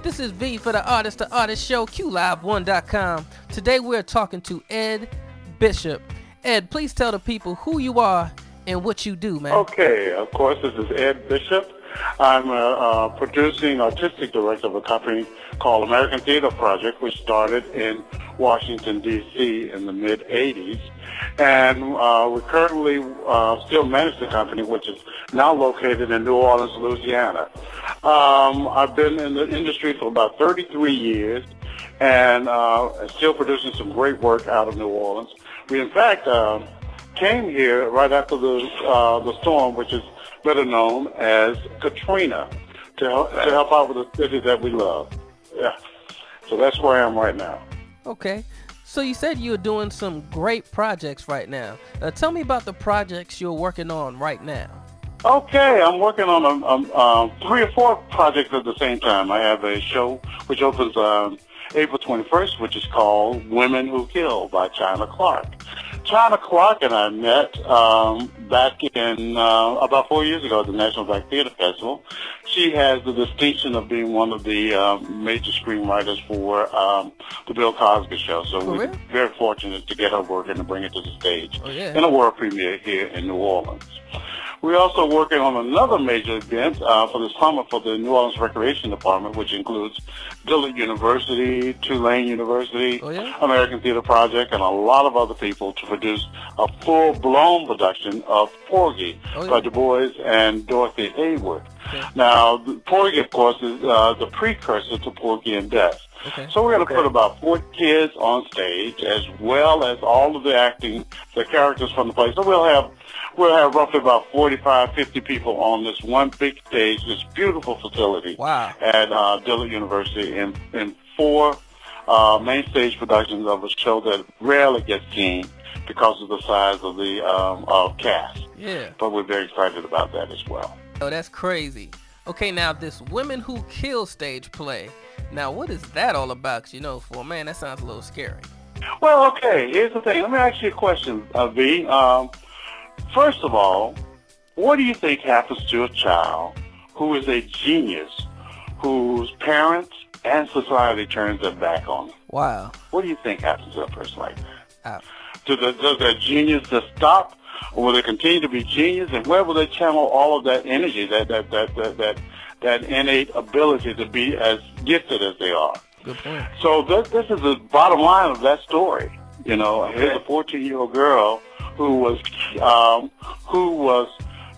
This is V for the Artist to Artist Show, QLive1.com. Today we're talking to Ed Bishop. Ed, please tell the people who you are and what you do, man. Okay, of course, this is Ed Bishop. I'm a producing artistic director of a company called American Theater Project, which started in Washington, D.C. in the mid-'80s. And we currently still manage the company, which is now located in New Orleans, Louisiana. I've been in the industry for about 33 years and still producing some great work out of New Orleans. We, in fact, came here right after the storm, which is better known as Katrina, to help out with the city that we love. Yeah. So that's where I am right now. Okay. So you said you were doing some great projects right now. Tell me about the projects you're working on right now. Okay, I'm working on 3 or 4 projects at the same time. I have a show which opens April 21st, which is called Women Who Kill by China Clark. China Clark and I met back in about 4 years ago at the National Black Theater Festival. She has the distinction of being one of the major screenwriters for the Bill Cosby Show. So we're very fortunate to get her work and to bring it to the stage in a world premiere here in New Orleans. We're also working on another major event for the summer for the New Orleans Recreation Department, which includes Dillard University, Tulane University, American Theater Project, and a lot of other people to produce a full-blown production of Porgy by Du Bois and Dorothy Haywood. Now, Porgy, of course, is the precursor to Porgy and Bess. So we're going to put about 4 kids on stage, as well as all of the acting, the characters from the play. So we'll have roughly about 45, 50 people on this one big stage, this beautiful facility at Dillard University in 4 main stage productions of a show that rarely gets seen because of the size of the cast. But we're very excited about that as well. Oh, that's crazy. Okay, now this Women Who Kill stage play. Now, what is that all about? 'Cause, you know, for a man, that sounds a little scary. Well, okay, here's the thing. Let me ask you a question, V. First of all, what do you think happens to a child who is a genius, whose parents and society turns their back on them? Wow. What do you think happens to a person like that? Wow. Does that genius just stop, or will they continue to be genius? And where will they channel all of that energy, that innate ability to be as gifted as they are? Good point. So this is the bottom line of that story. You know, here's a 14-year-old girl who was,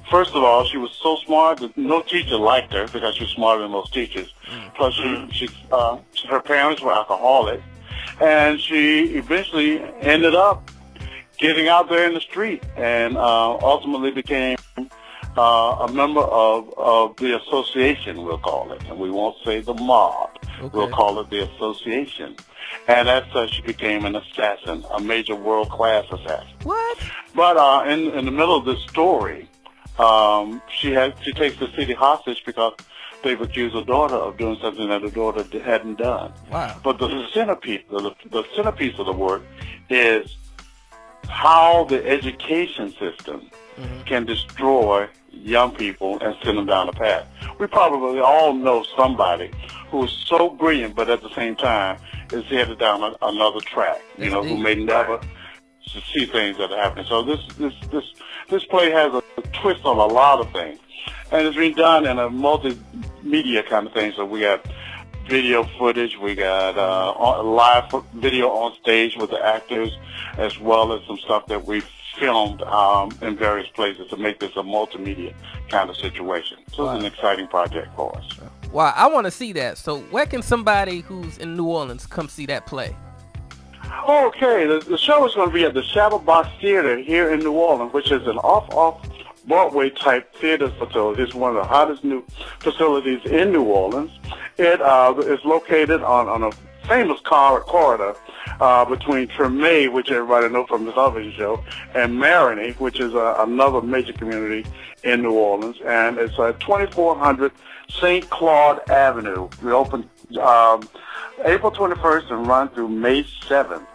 first of all, she was so smart that no teacher liked her because she was smarter than most teachers. Plus, her parents were alcoholics, and she eventually ended up getting out there in the street and ultimately became a member of the association, we'll call it. And we won't say the mob. We'll call it the association. And as such, she became an assassin, a major world-class assassin. What? But in the middle of this story, she takes the city hostage because they've accused her daughter of doing something that her daughter hadn't done. Wow. But the centerpiece of the work is how the education system can destroy young people and send them down a path. We probably all know somebody who is so brilliant, but at the same time is headed down another track. You know, who may never see things that are happening. So this play has a twist on a lot of things, and it's been done in a multimedia kind of thing. So we got video footage, we got live video on stage with the actors, as well as some stuff that we filmed in various places to make this a multimedia kind of situation. So it's an exciting project for us. Wow, I want to see that. So where can somebody who's in New Orleans come see that play? Okay, the show is going to be at the Shadow Box Theater here in New Orleans, which is an off-Broadway type theater facility. It's one of the hottest new facilities in New Orleans. It is located on a famous corridor between Treme, which everybody knows from the television show, and Marigny, which is another major community in New Orleans. And it's 2400 St. Claude Avenue. We open April 21st and run through May 7th.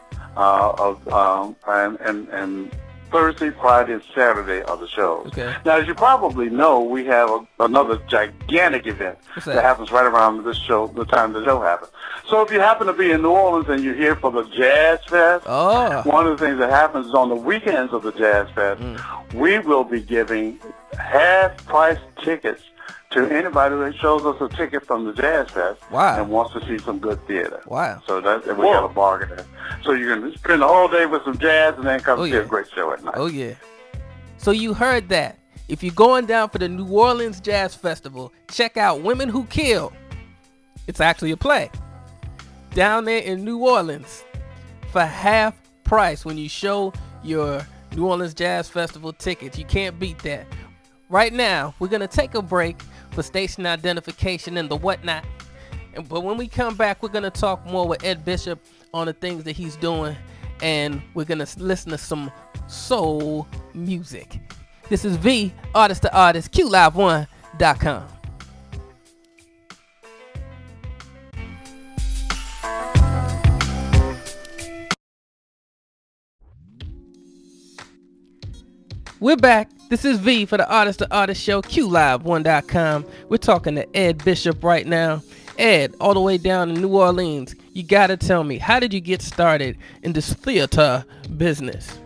And Thursday, Friday, and Saturday are the shows. Okay. Now, as you probably know, we have another gigantic event that happens right around this show, the time the show happens. So if you happen to be in New Orleans and you're here for the Jazz Fest, one of the things that happens is on the weekends of the Jazz Fest, we will be giving half-price tickets to anybody that shows us a ticket from the Jazz Fest and wants to see some good theater. Wow. So we got a bargain there. So you can spend the whole day with some jazz and then come see a great show at night. Oh, yeah. So you heard that. If you're going down for the New Orleans Jazz Festival, check out Women Who Kill. It's actually a play. Down there in New Orleans for half price when you show your New Orleans Jazz Festival tickets. You can't beat that. Right now, we're going to take a break for station identification and the whatnot. But when we come back, we're going to talk more with Ed Bishop on the things that he's doing. And we're going to listen to some soul music. This is V, Artist to Artist, QLive1.com. We're back. This is V for the Artist to Artist show, QLive1.com. We're talking to Ed Bishop right now. Ed, all the way down in New Orleans, you gotta tell me, how did you get started in this theater business?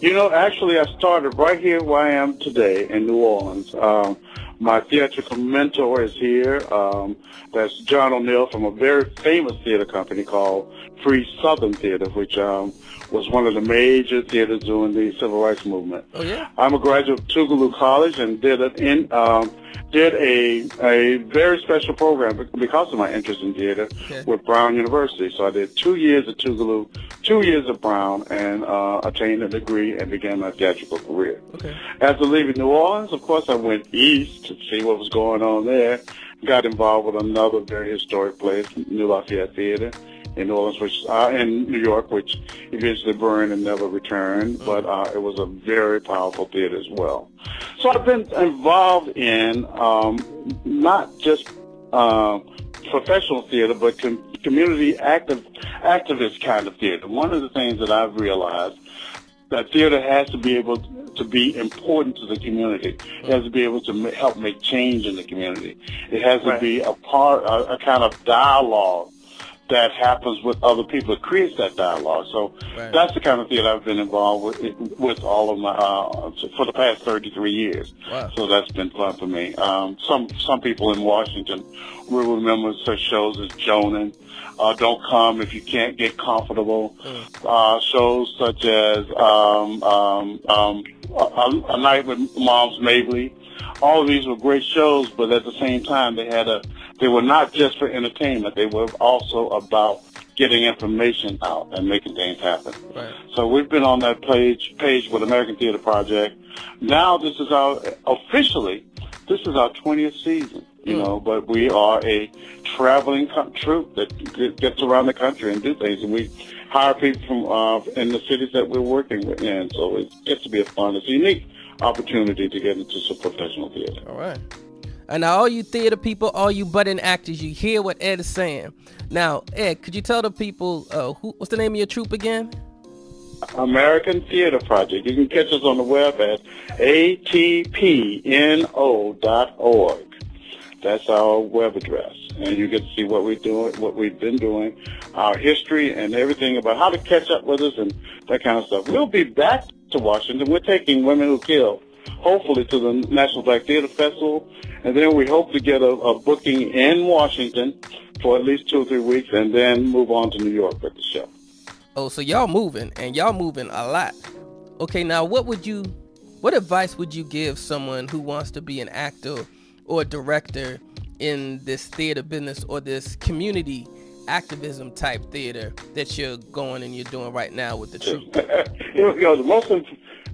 You know, actually, I started right here where I am today in New Orleans. My theatrical mentor is here. That's John O'Neill from a very famous theater company called Free Southern Theater, which was one of the major theaters during the Civil Rights Movement. Oh, yeah? I'm a graduate of Tougaloo College and did a very special program because of my interest in theater with Brown University. So I did 2 years at Tougaloo, 2 years at Brown, and attained a degree and began my theatrical career. Okay. After leaving New Orleans, of course, I went east to see what was going on there. Got involved with another very historic place, New Lafayette Theater in New Orleans, which in New York, which eventually burned and never returned. But it was a very powerful theater as well. So I've been involved in not just professional theater, but community activist kind of theater. One of the things that I've realized that theater has to be able to be important to the community. It has to be able to help make change in the community. It has to be a kind of dialogue that happens with other people. It creates that dialogue. So that's the kind of theater I've been involved with all of my for the past 33 years. Wow. So that's been fun for me. Some people in Washington will remember such shows as Jonan, Don't Come If You Can't Get Comfortable, shows such as A Night with Moms Mabley. All of these were great shows, but at the same time, they were not just for entertainment. They were also about getting information out and making things happen. Right. So we've been on that page with American Theater Project. Now this is our 20th season, you know, but we are a traveling troupe that gets around the country and do things, and we hire people from in the cities that we're working in. So it gets to be it's a unique opportunity to get into some professional theater. All right. And now all you theater people, all you budding actors, you hear what Ed is saying. Now, Ed, could you tell the people what's the name of your troupe again? American Theater Project. You can catch us on the web at atpno.org. That's our web address. And you get to see what we're doing, what we've been doing, our history, and everything about how to catch up with us and that kind of stuff. We'll be back to Washington. We're taking Women Who Kill, hopefully, to the National Black Theater Festival. And then we hope to get a booking in Washington for at least 2 or 3 weeks and then move on to New York with the show. Oh, so y'all moving, and y'all moving a lot. Okay, now what advice would you give someone who wants to be an actor or a director in this theater business or this community activism type theater that you're going and you're doing right now with the troupe? The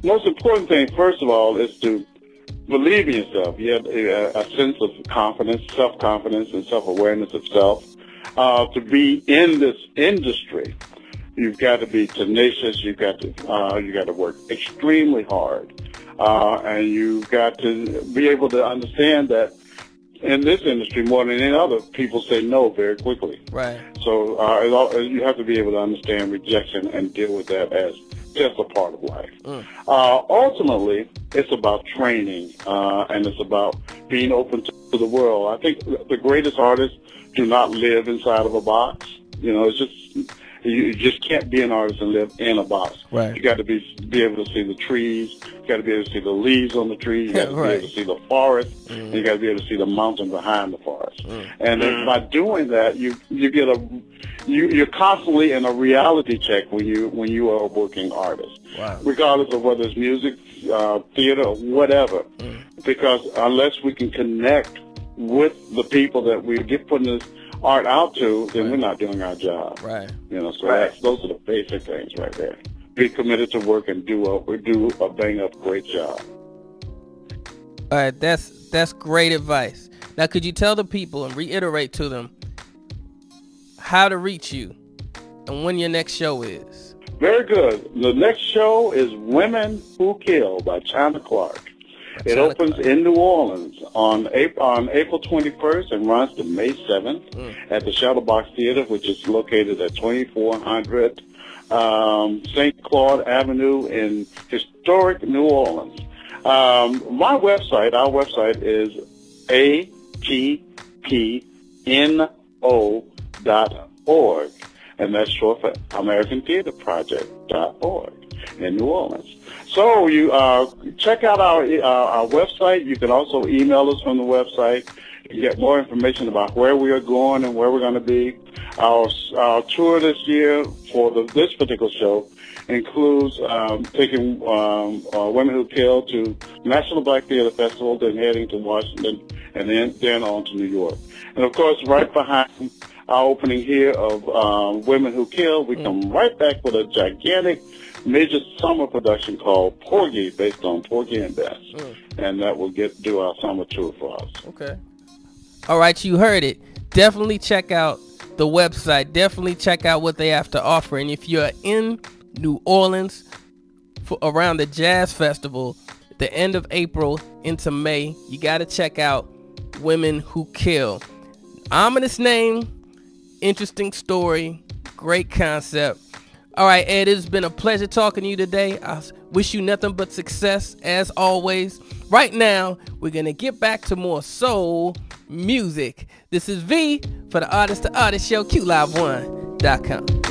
most important thing, first of all, is to believe in yourself. You have a sense of confidence, self-confidence, and self-awareness of self. To be in this industry, you've got to be tenacious. You got to work extremely hard, and you've got to be able to understand that in this industry, more than any other, people say no very quickly. Right. So you have to be able to understand rejection and deal with that as just a part of life. Ultimately, it's about training, and it's about being open to the world. I think the greatest artists do not live inside of a box. You know, it's just, you just can't be an artist and live in a box. Right. You got to be able to see the trees. You got to be able to see the leaves on the trees. You got to Right. be able to see the forest. And you got to be able to see the mountain behind the forest. And then by doing that, you get you're constantly in a reality check when you are a working artist. Wow. Regardless of whether it's music, theater, or whatever. Because unless we can connect with the people that we get putting this art out to, then we're not doing our job. Right. You know, so those are the basic things right there. Be committed to work and do a bang up great job. All right, that's great advice. Now, could you tell the people and reiterate to them how to reach you and when your next show is? Very good. The next show is Women Who Kill by China Clark. It opens in New Orleans on April 21st and runs to May 7th at the Shadowbox Theater, which is located at 2400 St. Claude Avenue in historic New Orleans. Our website is atpno.org, and that's short for AmericanTheaterProject.org in New Orleans. So you check out our website. You can also email us from the website to get more information about where we are going and where we're going to be. Our tour this year for this particular show includes taking Women Who Kill to National Black Theater Festival, then heading to Washington, and then on to New York. And of course, right behind our opening here of Women Who Kill, we come right back with a gigantic major summer production called Porgy, based on Porgy and Bess, and that will do our summer tour for us. Okay. All right, you heard it. Definitely check out the website. Definitely check out what they have to offer. And if you're in New Orleans for around the Jazz Festival, the end of April into May, you got to check out Women Who Kill. Ominous name, interesting story, great concept. All right, Ed, it's been a pleasure talking to you today. I wish you nothing but success as always. Right now, we're going to get back to more soul music. This is V for the Artist to Artist Show, QLive1.com.